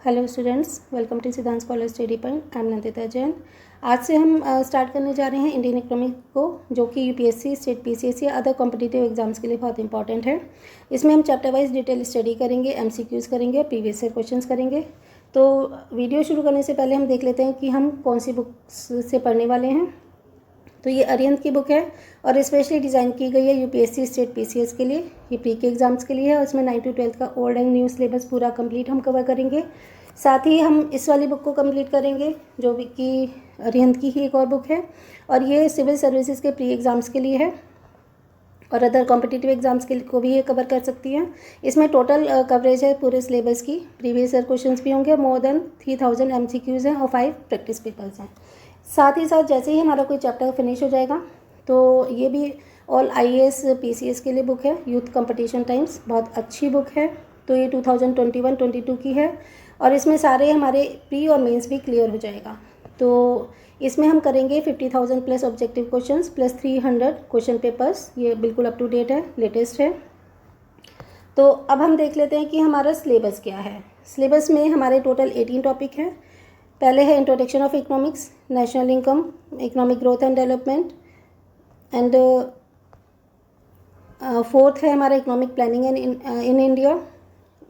Hello students, welcome to सिद्धांत scholar study point. I am Nandita Jain. आज से हम स्टार्ट करने जा रहे हैं इंडियन इकोनॉमिक को, जो कि यूपीएससी, स्टेट पीसीएससी या अदर कॉम्पिटिटिव एग्जाम्स के लिए बहुत इंपॉर्टेंट है। इसमें हम चैप्टर वाइज डिटेल स्टडी करेंगे, एमसीक्यूज़ करेंगे, प्रीवियस ईयर क्वेश्चंस करेंगे। तो वीडियो शुरू करने से पहले हम देख लेते हैं कि हम कौन सी बुक्स से पढ़ने वाले हैं। तो ये अरिहंत की बुक है और स्पेशली डिज़ाइन की गई है यूपीएससी, स्टेट पीसीएस के लिए। ये प्री के एग्जाम्स के लिए है और इसमें 9 to 12 का ओल्ड एंड न्यू सिलेबस पूरा कंप्लीट हम कवर करेंगे। साथ ही हम इस वाली बुक को कंप्लीट करेंगे जो कि अरिहंत की ही एक और बुक है, और ये सिविल सर्विसेज के प्री एग्ज़ाम्स के लिए है और अदर कॉम्पिटिटिव एग्जाम्स के को भी ये कवर कर सकती हैं। इसमें टोटल कवरेज है पूरे सिलेबस की। प्रीवियस ईयर क्वेश्चंस भी होंगे, मोर देन 3000 एमसीक्यूज़ हैं और 5 प्रैक्टिस पेपर्स हैं। साथ ही साथ जैसे ही हमारा कोई चैप्टर फिनिश हो जाएगा तो ये भी ऑल आईएएस पीसीएस के लिए बुक है, यूथ कंपटीशन टाइम्स, बहुत अच्छी बुक है। तो ये 2021-22 की है और इसमें सारे हमारे प्री और मेंस भी क्लियर हो जाएगा। तो इसमें हम करेंगे 50,000 plus objective questions plus 300 question papers. ये बिल्कुल अप टू डेट है, लेटेस्ट है। तो अब हम देख लेते हैं कि हमारा सिलेबस क्या है। सिलेबस में हमारे टोटल 18 टॉपिक हैं। पहले है introduction of economics, national income, economic growth and development, and fourth है हमारा economic planning in India,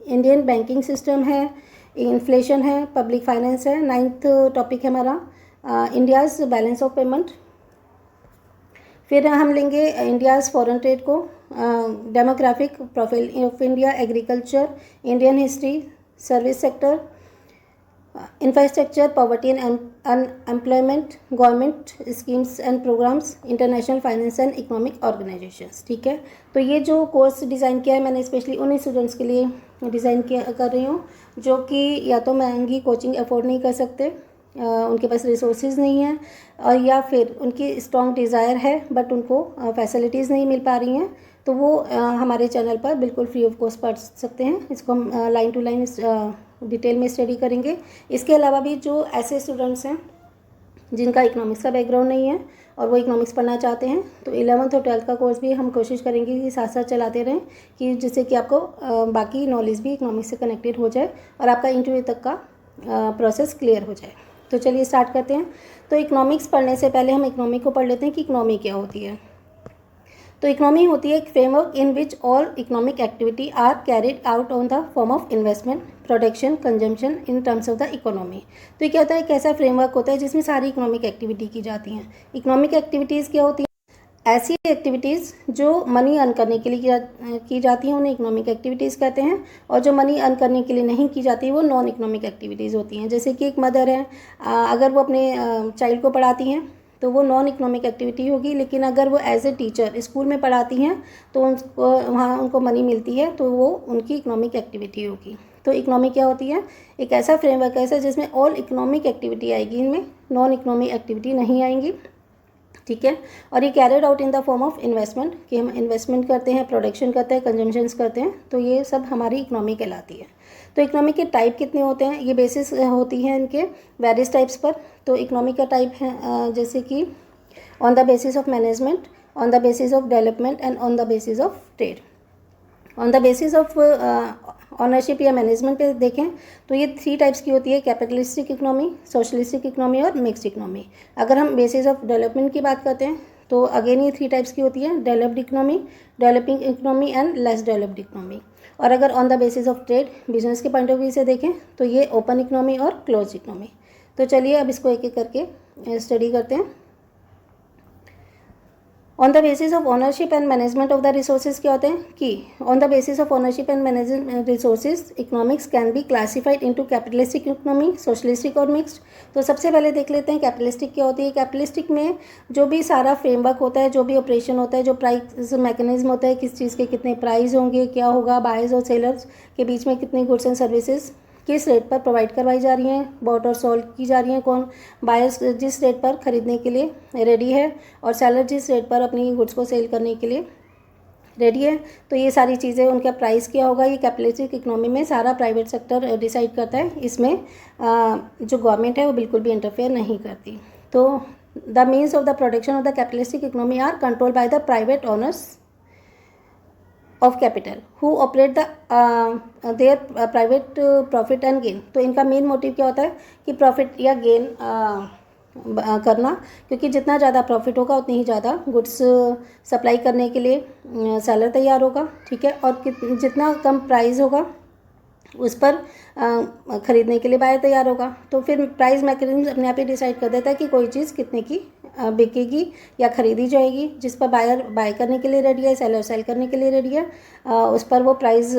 Indian banking system है, इन्फ्लेशन है, पब्लिक फाइनेंस है। 9th टॉपिक है हमारा इंडियाज़ बैलेंस ऑफ पेमेंट। फिर हम लेंगे इंडियाज़ फॉरेन ट्रेड को, demographic profile of India, agriculture, Indian history, service sector, infrastructure, poverty and unemployment, government schemes and programmes, international finance and economic organisations. ठीक है, तो ये जो कोर्स डिज़ाइन किया है मैंने स्पेशली उन्हीं स्टूडेंट्स के लिए डिज़ाइन किया कर रही हूँ जो कि या तो महंगी कोचिंग अफोर्ड नहीं कर सकते, उनके पास रिसोर्सेज नहीं है, और या फिर उनकी स्ट्रॉन्ग डिज़ायर है बट उनको फैसिलिटीज़ नहीं मिल पा रही हैं। तो वो हमारे चैनल पर बिल्कुल फ्री ऑफ कॉस्ट पढ़ सकते हैं। इसको हम लाइन टू लाइन डिटेल में स्टडी करेंगे। इसके अलावा भी जो ऐसे स्टूडेंट्स हैं जिनका इकोनॉमिक्स का बैकग्राउंड नहीं है और वो इकोनॉमिक्स पढ़ना चाहते हैं, तो 11th और 12th का कोर्स भी हम कोशिश करेंगे कि साथ साथ चलाते रहें, कि जिससे कि आपको बाकी नॉलेज भी इकोनॉमिक्स से कनेक्टेड हो जाए और आपका इंटरव्यू तक का प्रोसेस क्लियर हो जाए। तो चलिए स्टार्ट करते हैं। तो इकोनॉमिक्स पढ़ने से पहले हम इकोनॉमी को पढ़ लेते हैं कि इकोनॉमी क्या होती है। तो इकोनॉमी होती है एक framework in which all economic activity are carried out on the form of investment, production, consumption in terms of the economy. तो ये क्या होता है, एक ऐसा फ्रेमवर्क होता है जिसमें सारी इकोनॉमिक एक्टिविटी की जाती हैं। इकोनॉमिक एक्टिविटीज़ क्या होती हैं? ऐसी एक्टिविटीज़ जो मनी अर्न करने के लिए की जाती हैं उन्हें इकोनॉमिक एक्टिविटीज़ कहते हैं, और जो मनी अर्न करने के लिए नहीं की जाती वो नॉन इकोनॉमिक एक्टिविटीज़ होती हैं। जैसे कि एक मदर है, अगर वो अपने चाइल्ड को पढ़ाती हैं तो वो नॉन इकोनॉमिक एक्टिविटी होगी, लेकिन अगर वो एज ए टीचर स्कूल में पढ़ाती हैं तो उनको वहाँ उनको मनी मिलती है, तो वो उनकी इकोनॉमिक एक्टिविटी होगी। तो इकोनॉमी क्या होती है? एक ऐसा फ्रेमवर्क ऐसा जिसमें ऑल इकोनॉमिक एक्टिविटी आएगी, इनमें नॉन इकोनॉमिक एक्टिविटी नहीं आएंगी। ठीक है, और ये carried out in the form of investment, कि हम इन्वेस्टमेंट करते हैं, प्रोडक्शन करते हैं, कंजम्पशंस करते हैं, तो ये सब हमारी इकोनॉमी कहलाती है। तो इकोनॉमी के टाइप कितने होते हैं, ये बेसिस होती हैं इनके वेरियस टाइप्स पर। तो इकोनॉमी का टाइप है जैसे कि on the basis of management, on the basis of development and on the basis of trade. On the basis of ownership या मैनेजमेंट पे देखें तो ये 3 टाइप्स की होती है, कैपिटलिस्टिक इकोनॉमी, सोशलिस्टिक इकोनॉमी और मिक्स्ड इकोनॉमी। अगर हम बेसिस ऑफ डेवलपमेंट की बात करते हैं तो अगेन ये 3 टाइप्स की होती है, developed economy, developing economy and less developed economy. और अगर on the basis of trade, business के पॉइंट ऑफ व्यू से देखें तो ये ओपन इकोनॉमी और क्लोज इकोनॉमी। तो चलिए अब इसको एक एक करके स्टडी करते हैं। On the basis of ownership and management of the resources क्या होते हैं कि on the basis of ownership and management resources economics can be classified into capitalistic economy, socialistic और मिक्स्ड। तो सबसे पहले देख लेते हैं कैपिटलिस्टिक क्या होती है। कैपिटलिस्टिक में जो भी सारा फ्रेमवर्क होता है, जो भी ऑपरेशन होता है, जो प्राइस मैकेनिज्म होता है, किस चीज़ के कितने प्राइस होंगे, क्या होगा, बायर्स और सेलर्स के बीच में कितनी गुड्स एंड सर्विसेज किस रेट पर प्रोवाइड करवाई जा रही हैं, बॉट और सोल्ड की जा रही हैं, कौन बायर्स जिस रेट पर खरीदने के लिए रेडी है और सेलर जिस रेट पर अपनी गुड्स को सेल करने के लिए रेडी है। तो ये सारी चीज़ें, उनका प्राइस क्या होगा, ये कैपिटलिस्टिक इकोनॉमी में सारा प्राइवेट सेक्टर डिसाइड करता है। इसमें जो गवर्नमेंट है वो बिल्कुल भी इंटरफेयर नहीं करती। तो the means of the production of the capitalistic economy are control by the private owners of capital who operate the their private profit and gain. तो इनका मेन मोटिव क्या होता है कि प्रॉफिट या गेन करना, क्योंकि जितना ज़्यादा प्रॉफिट होगा उतनी ही ज़्यादा गुड्स सप्लाई करने के लिए सेलर तैयार होगा, ठीक है। और जितना कम प्राइस होगा उस पर ख़रीदने के लिए बायर तैयार होगा। तो फिर प्राइस मैकेनिज्म अपने आप ही डिसाइड कर देता है कि कोई चीज़ कितने की बिकेगी या ख़रीदी जाएगी। जिस पर बायर बाय करने के लिए रेडी है, सेलर सेल करने के लिए रेडी है, उस पर वो प्राइस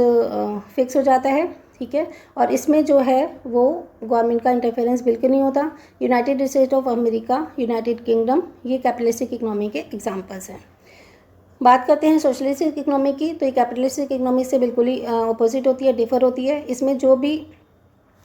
फिक्स हो जाता है, ठीक है। और इसमें जो है वो गवर्नमेंट का इंटरफेरेंस बिल्कुल नहीं होता। United state of America, United kingdom, ये कैपिटलिस्टिक इकनॉमी के एग्जांपल्स हैं। बात करते हैं सोशलिस्टिक इकनॉमी की, तो ये कैपिटलिस्टिक इकनॉमी से बिल्कुल ही अपोजिट होती है, डिफर होती है। इसमें जो भी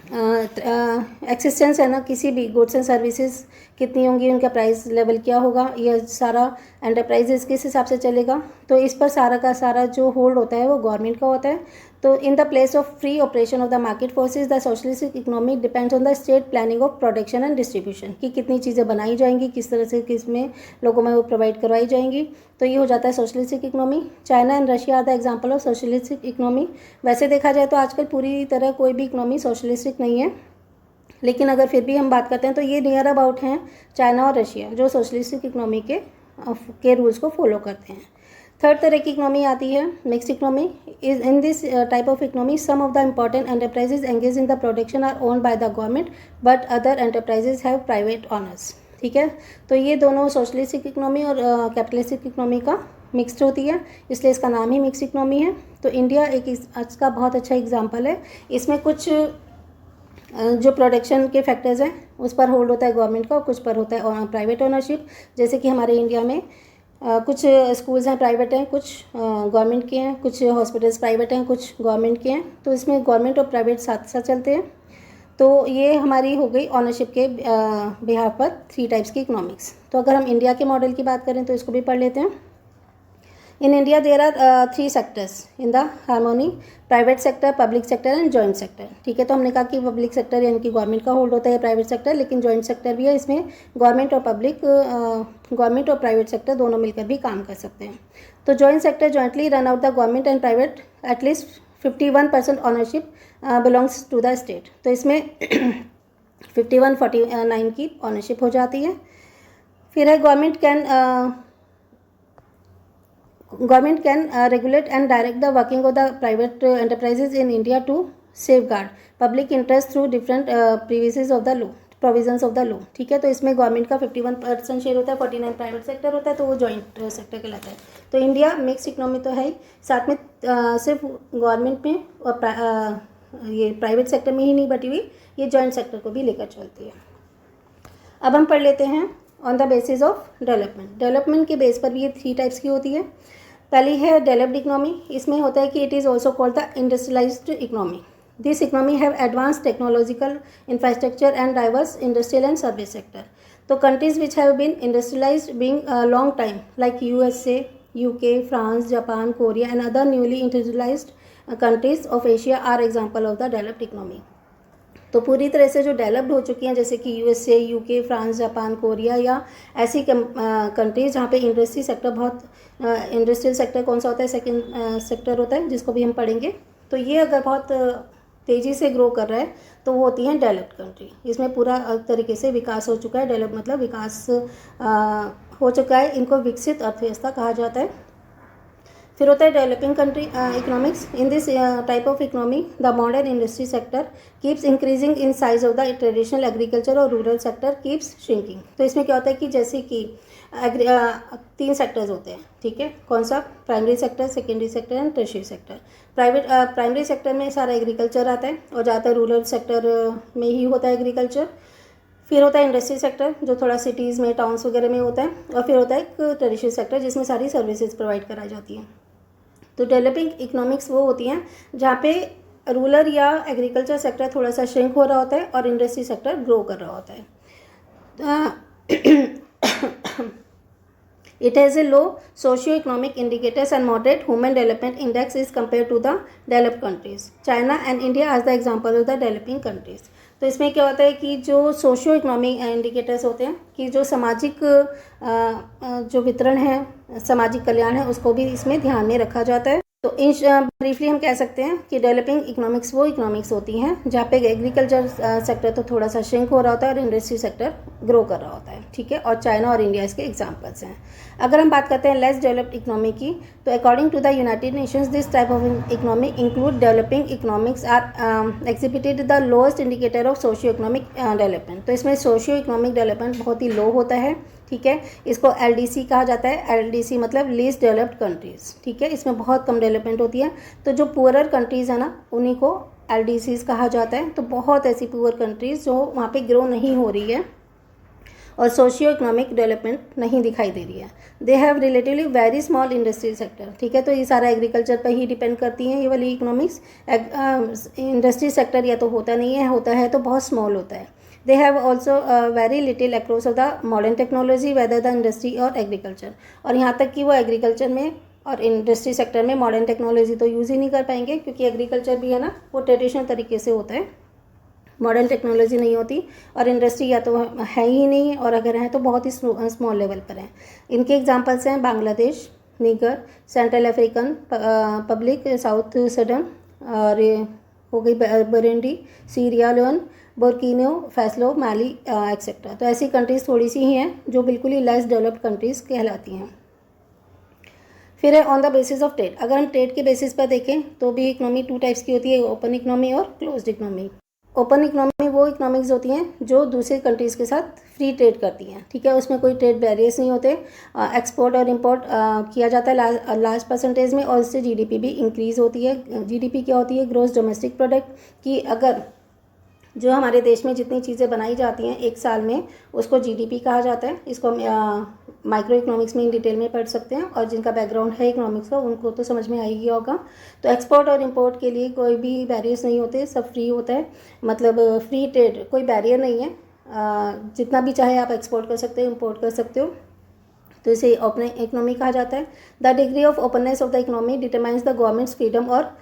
एक्सिस्टेंस है ना, किसी भी गुड्स एंड सर्विसेज कितनी होंगी, उनका प्राइस लेवल क्या होगा, यह सारा एंटरप्राइजेस किस हिसाब से चलेगा। तो इस पर सारा का सारा जो होल्ड होता है वो गवर्नमेंट का होता है। तो in the place of free operation of the market forces, the socialistic economy depends on the state planning of production and distribution, कि कितनी चीज़ें बनाई जाएंगी, किस तरह से किस में लोगों में वो प्रोवाइड करवाई जाएंगी। तो ये हो जाता है socialistic economy. China and Russia are the example of socialistic economy. वैसे देखा जाए तो आजकल पूरी तरह कोई भी इकनॉमी सोशलिस्टिक नहीं है, लेकिन अगर फिर भी हम बात करते हैं तो ये नियर अबाउट हैं चाइना और रशिया, जो सोशलिस्टिक इकनॉमी के रूल्स को फॉलो करते हैं। थर्ड तरह की इकनॉमी आती है mixed economy. Is in this type of economy some of the important enterprises engage in the production are owned by the government but other enterprises have private owners, ठीक है। तो ये दोनों सोशलिस्टिक इकनॉमी और capitalistic economy का mixed होती है, इसलिए इसका नाम ही मिक्स्ड इकनॉमी है। तो इंडिया एक इसका बहुत अच्छा एग्जाम्पल है। इसमें कुछ जो प्रोडक्शन के फैक्टर्स हैं उस पर होल्ड होता है गवर्नमेंट का और कुछ पर होता है प्राइवेट ओनरशिप। जैसे कि हमारे इंडिया में कुछ स्कूल्स हैं प्राइवेट हैं, कुछ गवर्नमेंट के हैं, कुछ हॉस्पिटल्स प्राइवेट हैं, कुछ गवर्नमेंट के हैं। तो इसमें गवर्नमेंट और प्राइवेट साथ साथ चलते हैं। तो ये हमारी हो गई ऑनरशिप के बिहाफ पर 3 टाइप्स की इकनॉमिक्स। तो अगर हम इंडिया के मॉडल की बात करें तो इसको भी पढ़ लेते हैं। In India there are 3 sectors in the harmony, private sector, public sector and joint sector, ठीक है। तो हमने कहा कि पब्लिक सेक्टर यानी कि गवर्नमेंट का होल्ड होता है, प्राइवेट सेक्टर, लेकिन जॉइंट सेक्टर भी है। इसमें गवर्नमेंट और प्राइवेट सेक्टर दोनों मिलकर भी काम कर सकते हैं। तो joint sector jointly run out the government and private, at least 51% ownership belongs to the state. तो इसमें 51-49 की ऑनरशिप हो जाती है। फिर है Government can regulate and direct the working of the private enterprises in India to safeguard public interest through different provisions of the law, ठीक है। तो इसमें गवर्नमेंट का 51% शेयर होता है, 49 प्राइवेट सेक्टर होता है, तो वो जॉइंट सेक्टर कहलाता है। तो इंडिया मिक्स इकनॉमी तो है ही, साथ में सिर्फ गवर्नमेंट में और ये प्राइवेट सेक्टर में ही नहीं बटी हुई, ये जॉइंट सेक्टर को भी लेकर चलती है। अब हम पढ़ लेते हैं on the basis of development. Development के बेस पर भी ये 3 टाइप्स की होती है। पहली है डेवलप्ड इकनॉमी। इसमें होता है कि it is also called the industrialised economy. This economy have advance technological infrastructure and diverse industrial and service sector. तो countries which have been industrialised being long time like USA, UK, France, Japan, Korea and other newly industrialized countries of Asia are example of the developed economy। तो पूरी तरह से जो developed हो चुकी हैं जैसे कि USA, UK, France, Japan, Korea या ऐसी कंट्रीज़ जहाँ पे इंडस्ट्री सेक्टर बहुत इंडस्ट्रियल सेक्टर कौन सा होता है, सेकंड सेक्टर होता है, जिसको भी हम पढ़ेंगे। तो ये अगर बहुत तेज़ी से ग्रो कर रहा है तो वो होती हैं डेवलप्ड कंट्री। इसमें पूरा तरीके से विकास हो चुका है। डेवलप मतलब विकास हो चुका है, इनको विकसित अर्थव्यवस्था कहा जाता है। फिर होता है developing country economics. In this type of economy the modern industry sector keeps increasing in size of the traditional agriculture और रूरल सेक्टर कीप्स श्रिंकिंग। तो इसमें क्या होता है कि जैसे कि 3 सेक्टर्स होते हैं, ठीक है। कौन सा? Primary sector, secondary sector and tertiary sector. Primary sector में सारा एग्रीकल्चर आता है और ज़्यादातर रूरल सेक्टर में ही होता है एग्रीकल्चर। फिर होता है इंडस्ट्री सेक्टर जो थोड़ा सिटीज़ में टाउन्स वगैरह में होता है। और फिर होता है एक टर्शियरी सेक्टर जिसमें सारी सर्विसेज प्रोवाइड कराई जाती हैं। तो डेवलपिंग इकोनॉमिक्स वो होती हैं जहाँ पे रूरल या एग्रीकल्चर सेक्टर थोड़ा सा श्रिंक हो रहा होता है और इंडस्ट्री सेक्टर ग्रो कर रहा होता है। It has a low socio-economic indicators and moderate human development index is compared to the developed countries. China and India as the example of the developing countries. तो इसमें क्या होता है कि जो सोशियो इकोनॉमिक इंडिकेटर्स होते हैं कि जो सामाजिक जो वितरण है, सामाजिक कल्याण है, उसको भी इसमें ध्यान में रखा जाता है। तो इन ब्रीफली हम कह सकते हैं कि डेवलपिंग इकोनॉमिक्स वो इकोनॉमिक्स होती हैं जहाँ पे एग्रीकल्चर सेक्टर तो थोड़ा सा श्रिंक हो रहा होता है और इंडस्ट्री सेक्टर ग्रो कर रहा होता है, ठीक है। और चाइना और इंडिया इसके एग्जांपल्स हैं। अगर हम बात करते हैं लेस डेवलप्ड इकोनॉमी की, तो according to the United Nations this type of economy include developing economics are exhibited the lowest indicator of socio economic development. तो इसमें सोशियो इकोनॉमिक डेवलपमेंट बहुत ही लो होता है, ठीक है। इसको LDC कहा जाता है। LDC मतलब लीस्ट डेवलप्ड कंट्रीज़, ठीक है। इसमें बहुत कम डेवलपमेंट होती है। तो जो पुअरर कंट्रीज़ है ना, उन्हीं को LDCs कहा जाता है। तो बहुत ऐसी पुअर कंट्रीज़ जो वहाँ पे ग्रो नहीं हो रही है और सोशियो इकोनॉमिक डेवलपमेंट नहीं दिखाई दे रही है। They have relatively very small industry sector, ठीक है। तो ये सारा एग्रीकल्चर पर ही डिपेंड करती हैं ये वाली इकोनॉमिक्स। इंडस्ट्री सेक्टर या तो होता नहीं है, होता है तो बहुत स्मॉल होता है। They have also very little across of the modern technology whether the industry और agriculture। और यहाँ तक कि वो एग्रीकल्चर में और इंडस्ट्री सेक्टर में मॉडर्न टेक्नोलॉजी तो यूज़ ही नहीं कर पाएंगे, क्योंकि एग्रीकल्चर भी है ना वो ट्रेडिशनल तरीके से होता है, मॉडर्न टेक्नोलॉजी नहीं होती। और इंडस्ट्री या तो है ही नहीं, और अगर है तो बहुत ही स्मॉल लेवल पर है। इनके एग्जांपल्स हैं Bangladesh, Niger, Central African public, South Sudan, और हो गई Burundi, Sierra Leone, Burkina Faso, Mali etcetera. तो ऐसी कंट्रीज़ थोड़ी सी ही हैं जो बिल्कुल ही लेस डेवलप्ड कंट्रीज़ कहलाती हैं। फिर है on the basis of trade. अगर हम ट्रेड के बेसिस पर देखें तो भी इकोनॉमी टू टाइप्स की होती है, ओपन इकोनॉमी और क्लोज्ड इकोनॉमी। ओपन इकोनॉमी वो इकोनॉमिक्स होती हैं जो दूसरे कंट्रीज़ के साथ फ्री ट्रेड करती हैं, ठीक है। उसमें कोई ट्रेड बैरियर्स नहीं होते, एक्सपोर्ट और इंपोर्ट किया जाता है लार्ज परसेंटेज में, और इससे GDP भी इंक्रीज़ होती है। GDP क्या होती है? Gross domestic product. कि अगर जो हमारे देश में जितनी चीज़ें बनाई जाती हैं एक साल में, उसको GDP कहा जाता है। इसको माइक्रो इकोनॉमिक्स में इन डिटेल में पढ़ सकते हैं, और जिनका बैकग्राउंड है इकोनॉमिक्स का उनको तो समझ में आ ही गया होगा। तो एक्सपोर्ट और इंपोर्ट के लिए कोई भी बैरियर्स नहीं होते, सब फ्री होता है। मतलब फ्री ट्रेड, कोई बैरियर नहीं है। जितना भी चाहे आप एक्सपोर्ट कर सकते हो, इंपोर्ट कर सकते हो। तो इसे ओपन इकोनॉमी कहा जाता है। The degree of openness of the economy determines the governments freedom और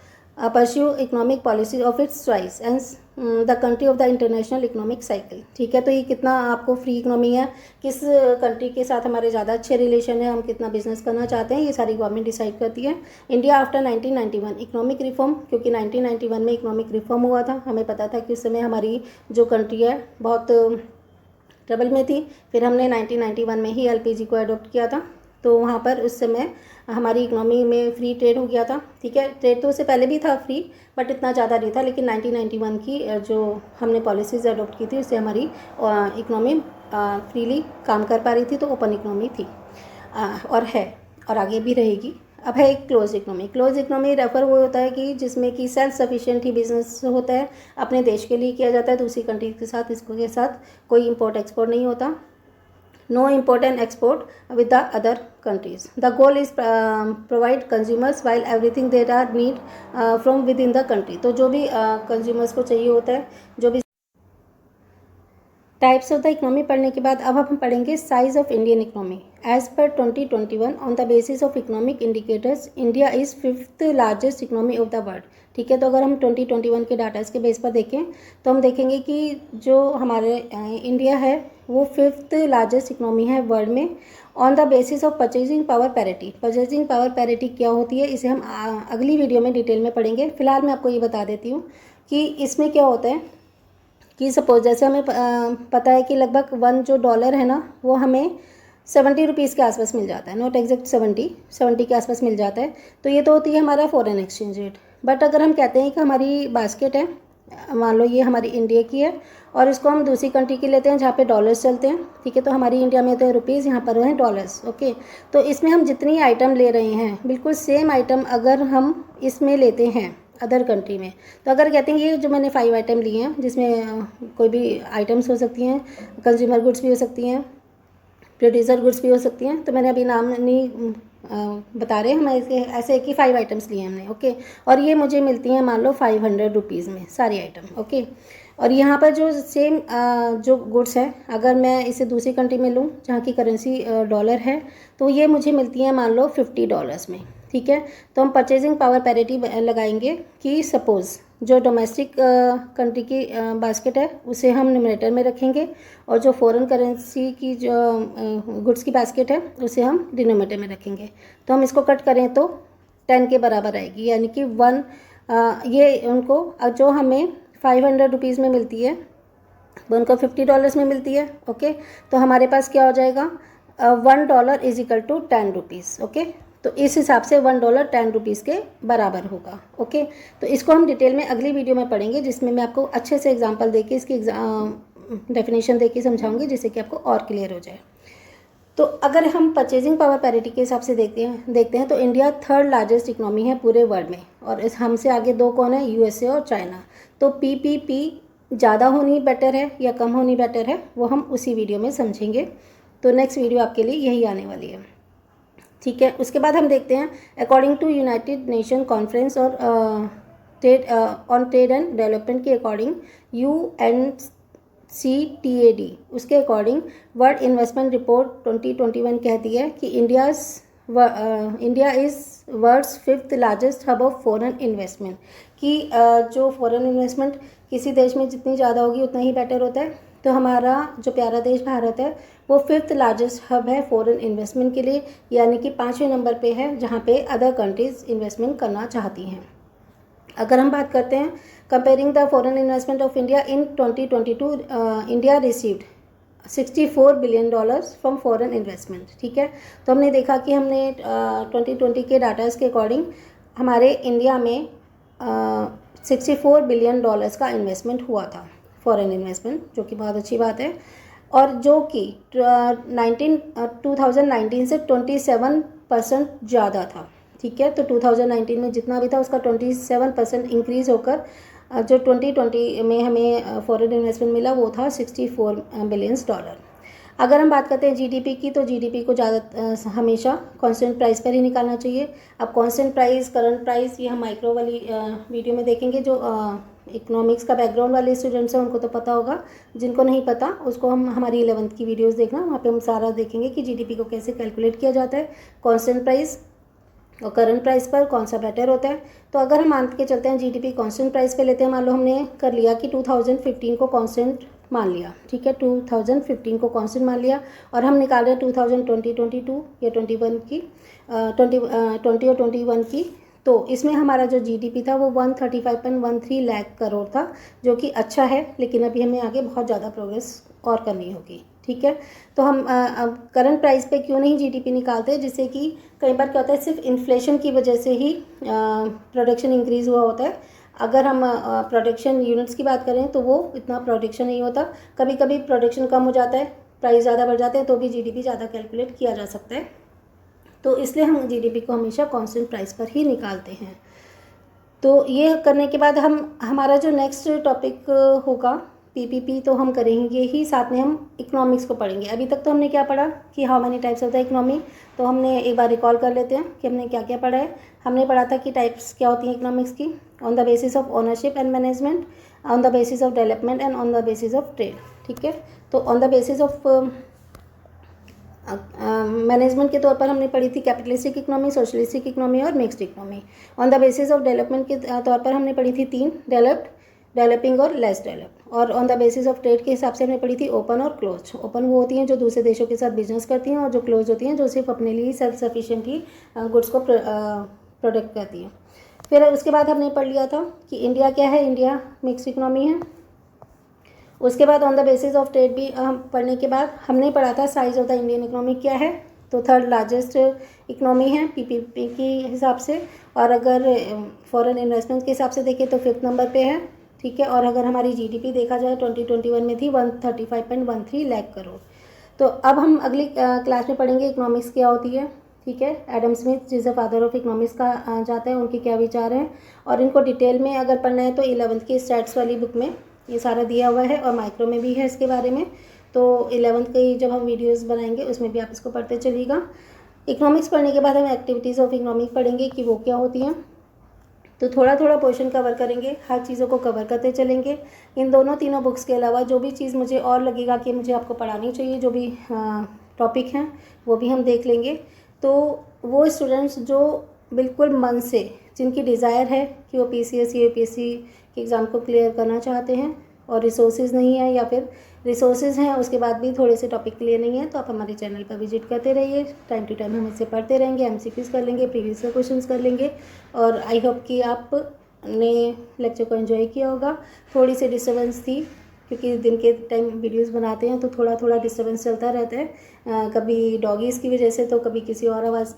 pursue economic policy of its choice and the country of the international economic cycle, ठीक है। तो ये कितना आपको फ्री इकोनॉमी है, किस कंट्री के साथ हमारे ज़्यादा अच्छे रिलेशन है, हम कितना बिजनेस करना चाहते हैं, ये सारी गवर्नमेंट डिसाइड करती है। इंडिया आफ्टर 1991 इकोनॉमिक रिफॉर्म, क्योंकि 1991 में इकोनॉमिक रिफॉर्म हुआ था। हमें पता था कि उस समय हमारी जो कंट्री है बहुत ट्रबल में थी। फिर हमने 1991 में ही LPG को अडोप्ट किया था। तो वहाँ पर उस समय हमारी इकोनॉमी में फ्री ट्रेड हो गया था, ठीक है। ट्रेड तो उससे पहले भी था फ्री, बट इतना ज़्यादा नहीं था। लेकिन 1991 की जो हमने पॉलिसीज़ अडोप्ट की थी, उससे हमारी इकोनॉमी फ्रीली काम कर पा रही थी। तो ओपन इकोनॉमी थी और है, और आगे भी रहेगी। अब है एक close economy. Close economy refer वो होता है कि जिसमें कि सेल्फ सफिशिएंट ही बिजनेस होता है, अपने देश के लिए किया जाता है, दूसरी कंट्री के साथ इसके साथ कोई इम्पोर्ट एक्सपोर्ट नहीं होता। No import and export with the other countries. The goal is provide consumers while everything they are need from within the country. तो जो भी consumers को चाहिए होता है, जो भी टाइप्स ऑफ द इकोनॉमी पढ़ने के बाद अब हम पढ़ेंगे size of Indian economy. As per 2021 on the basis of economic indicators India is 5th largest economy of the world, ठीक है। तो अगर हम 2021 के डाटाज के बेस पर देखें तो हम देखेंगे कि जो हमारे इंडिया है वो 5th लार्जेस्ट इकोनॉमी है वर्ल्ड में, on the basis of purchasing power parity. Purchasing power parity क्या होती है, इसे हम अगली वीडियो में डिटेल में पढ़ेंगे। फिलहाल मैं आपको ये बता देती हूँ कि इसमें क्या होता है कि सपोज जैसे हमें पता है कि लगभग $1 है ना, वो हमें 70 रुपीज़ के आसपास मिल जाता है, नॉट एग्जैक्ट 70 के आसपास मिल जाता है। तो ये तो होती है हमारा फॉरेन एक्सचेंज रेट। बट अगर हम कहते हैं कि हमारी बास्केट है, मान लो ये हमारी इंडिया की है, और इसको हम दूसरी कंट्री की लेते हैं जहाँ पे डॉलर्स चलते हैं, ठीक है। तो हमारी इंडिया में तो है रुपीज़, यहाँ पर हैं डॉलर्स, ओके। तो इसमें हम जितनी आइटम ले रहे हैं, बिल्कुल सेम आइटम अगर हम इसमें लेते हैं अदर कंट्री में, तो अगर कहते हैं ये जो मैंने 5 आइटम लिए हैं, जिसमें कोई भी आइटम्स हो सकती हैं, कंज्यूमर गुड्स भी हो सकती हैं, प्रोड्यूसर गुड्स भी हो सकती हैं, तो मैंने अभी नाम नहीं बता रहे, हम ऐसे कि 5 आइटम्स लिए हमने, ओके। और ये मुझे मिलती हैं मान लो 500 रुपीज़ में सारी आइटम, ओके। और यहाँ पर जो सेम जो गुड्स है, अगर मैं इसे दूसरी कंट्री में लूँ जहाँ की करेंसी डॉलर है, तो ये मुझे मिलती हैं मान लो $50 में, ठीक है। तो हम परचेजिंग पावर पैरिटी लगाएंगे कि सपोज़ जो डोमेस्टिक कंट्री की बास्केट है उसे हम न्यूमरेटर में रखेंगे, और जो फॉरेन करेंसी की जो गुड्स की बास्केट है उसे हम डिनोमिनेटर में रखेंगे। तो हम इसको कट करें तो 10 के बराबर आएगी, यानी कि ये उनको जो हमें 500 रुपीज़ में मिलती है वो उनको $50 में मिलती है। ओके, तो हमारे पास क्या हो जाएगा, $1 is equal to 10 rupees. Okay, तो इस हिसाब से $1 10 रुपीज़ के बराबर होगा। ओके, तो इसको हम डिटेल में अगली वीडियो में पढ़ेंगे, जिसमें मैं आपको अच्छे से एग्जांपल देके इसकी डेफिनेशन देके समझाऊंगी, जिससे कि आपको और क्लियर हो जाए। तो अगर हम परचेजिंग पावर पैरिटी के हिसाब से देखते हैं तो इंडिया 3rd लार्जेस्ट इकोनॉमी है पूरे वर्ल्ड में, और इस हमसे आगे 2 कौन है, USA और चाइना। तो PPP ज़्यादा होनी बेटर है या कम होनी बेटर है, वो हम उसी वीडियो में समझेंगे। तो नेक्स्ट वीडियो आपके लिए यही आने वाली है, ठीक है। उसके बाद हम देखते हैं according to United Nation conference और ऑन ट्रेड एंड डेवलपमेंट के अकॉर्डिंग UNCTAD, उसके अकॉर्डिंग वर्ल्ड इन्वेस्टमेंट रिपोर्ट 2021 कहती है कि India is world's 5th largest hub of foreign investment, कि जो फॉरेन इन्वेस्टमेंट किसी देश में जितनी ज़्यादा होगी उतना ही बेटर होता है। तो हमारा जो प्यारा देश भारत है वो 5th लार्जेस्ट हब है फॉरेन इन्वेस्टमेंट के लिए, यानी कि 5वें नंबर पे है जहाँ पे अदर कंट्रीज़ इन्वेस्टमेंट करना चाहती हैं। अगर हम बात करते हैं comparing the foreign investment of India in 2022, India received $64 billion from foreign investment, ठीक है। तो हमने देखा कि हमने 2020 के डाटाज़ के अकॉर्डिंग हमारे इंडिया में $64 बिलियन का इन्वेस्टमेंट हुआ था, फॉरेन इन्वेस्टमेंट, जो कि बहुत अच्छी बात है, और जो कि 2019 से 27% ज़्यादा था, ठीक है। तो 2019 में जितना भी था उसका 27% इंक्रीज़ होकर जो 2020 में हमें फॉरेन इन्वेस्टमेंट मिला वो था $64 बिलियन। अगर हम बात करते हैं जीडीपी की, तो जीडीपी को ज़्यादा हमेशा कांस्टेंट प्राइस पर ही निकालना चाहिए। अब कांस्टेंट प्राइस, करंट प्राइस, ये हम माइक्रो वाली वीडियो में देखेंगे। जो इकोनॉमिक्स का बैकग्राउंड वाले स्टूडेंट्स हैं उनको तो पता होगा, जिनको नहीं पता उसको हम हमारी 11th की वीडियोस देखना, वहाँ पे हम सारा देखेंगे कि जीडीपी को कैसे कैलकुलेट किया जाता है, कांस्टेंट प्राइस और करंट प्राइस पर कौन सा बेटर होता है। तो अगर हम मान के चलते हैं जीडीपी कांस्टेंट प्राइस पे लेते हैं, मान लो हमने कर लिया कि 2015 को कांस्टेंट मान लिया, ठीक है, 2015 को कांस्टेंट मान लिया, और हम निकाल रहे हैं 2020, 22 या 21 की 20 और 21 की। तो इसमें हमारा जो जीडीपी था वो 135.13 लाख करोड़ था, जो कि अच्छा है, लेकिन अभी हमें आगे बहुत ज़्यादा प्रोग्रेस और करनी होगी, ठीक है। तो हम अब करंट प्राइस पे क्यों नहीं जीडीपी निकालते, जिससे कि कई बार क्या होता है सिर्फ इन्फ्लेशन की वजह से ही प्रोडक्शन इंक्रीज़ हुआ होता है। अगर हम प्रोडक्शन यूनिट्स की बात करें तो वो इतना प्रोडक्शन नहीं होता, कभी कभी प्रोडक्शन कम हो जाता है, प्राइस ज़्यादा बढ़ जाते हैं, तो भी जीडीपी ज़्यादा कैलकुलेट किया जा सकता है। तो इसलिए हम जीडीपी को हमेशा कांस्टेंट प्राइस पर ही निकालते हैं। तो ये करने के बाद हमारा जो नेक्स्ट टॉपिक होगा पीपीपी, तो हम करेंगे ही, साथ में हम इकोनॉमिक्स को पढ़ेंगे। अभी तक तो हमने क्या पढ़ा कि how many types of the economy, तो हमने एक बार रिकॉल कर लेते हैं कि हमने क्या क्या पढ़ा है। हमने पढ़ा था कि टाइप्स क्या होती हैं इकोनॉमिक्स की, on the basis of ownership and management, on the basis of development and on the basis of trade, ठीक है। तो on the basis of management के तौर पर हमने पढ़ी थी कैपिटलिस्टिक इकोनॉमी, सोशलिस्टिक इकोनॉमी और mixed economy. On the basis of development के तौर पर हमने पढ़ी थी 3, डेवलप्ड, डेवलपिंग और लेस डेवलप। और on the basis of trade के हिसाब से हमने पढ़ी थी ओपन और क्लोज। ओपन वो होती हैं जो दूसरे देशों के साथ बिजनेस करती हैं, और जो क्लोज होती हैं जो सिर्फ अपने लिए सेल्फ सफिशिएंट ही गुड्स को प्रोडक्ट करती हैं। फिर उसके बाद हमने पढ़ लिया था कि इंडिया क्या है, इंडिया मिक्स इकोनॉमी है। उसके बाद on the basis of trade भी हम पढ़ने के बाद हमने पढ़ा था size of the Indian economy क्या है, तो 3rd लार्जेस्ट इकोनॉमी है पीपीपी के हिसाब से, और अगर फॉरेन इन्वेस्टमेंट के हिसाब से देखें तो 5th नंबर पे है, ठीक है। और अगर हमारी जीडीपी देखा जाए 2021 में थी 135.13 लाख करोड़। तो अब हम अगली क्लास में पढ़ेंगे इकोनॉमिक्स क्या होती है, ठीक है। एडम स्मिथ जिसे फादर ऑफ इकोनॉमिक्स का जाता है, उनके क्या विचार हैं, और इनको डिटेल में अगर पढ़ना है तो 11th की स्टैट्स वाली बुक में ये सारा दिया हुआ है, और माइक्रो में भी है इसके बारे में। तो 11th की जब हम वीडियोस बनाएंगे उसमें भी आप इसको पढ़ते चलिएगा। इकोनॉमिक्स पढ़ने के बाद हम एक्टिविटीज़ ऑफ इकोनॉमिक पढ़ेंगे कि वो क्या होती हैं। तो थोड़ा थोड़ा पोर्शन कवर करेंगे, हर चीज़ों को कवर करते चलेंगे। इन तीनों बुक्स के अलावा जो भी चीज़ मुझे और लगेगा कि मुझे आपको पढ़ानी चाहिए, जो भी टॉपिक हैं वो भी हम देख लेंगे। तो वो स्टूडेंट्स जो बिल्कुल मन से, जिनकी डिज़ायर है कि वो पीसीएस या यूपीएससी के एग्ज़ाम को क्लियर करना चाहते हैं, और रिसोर्सेज नहीं है, या फिर रिसोर्सेज हैं उसके बाद भी थोड़े से टॉपिक क्लियर नहीं है, तो आप हमारे चैनल पर विजिट करते रहिए। टाइम टू टाइम हम इसे पढ़ते रहेंगे, MCQs कर लेंगे, प्रीवियस क्वेश्चंस कर लेंगे। और आई होप कि आपने लेक्चर को एंजॉय किया होगा। थोड़ी सी डिस्टर्बेंस थी क्योंकि दिन के टाइम वीडियोस बनाते हैं तो थोड़ा थोड़ा डिस्टर्बेंस चलता रहता है, कभी डॉगीज़ की वजह से तो कभी किसी और आवाज़ की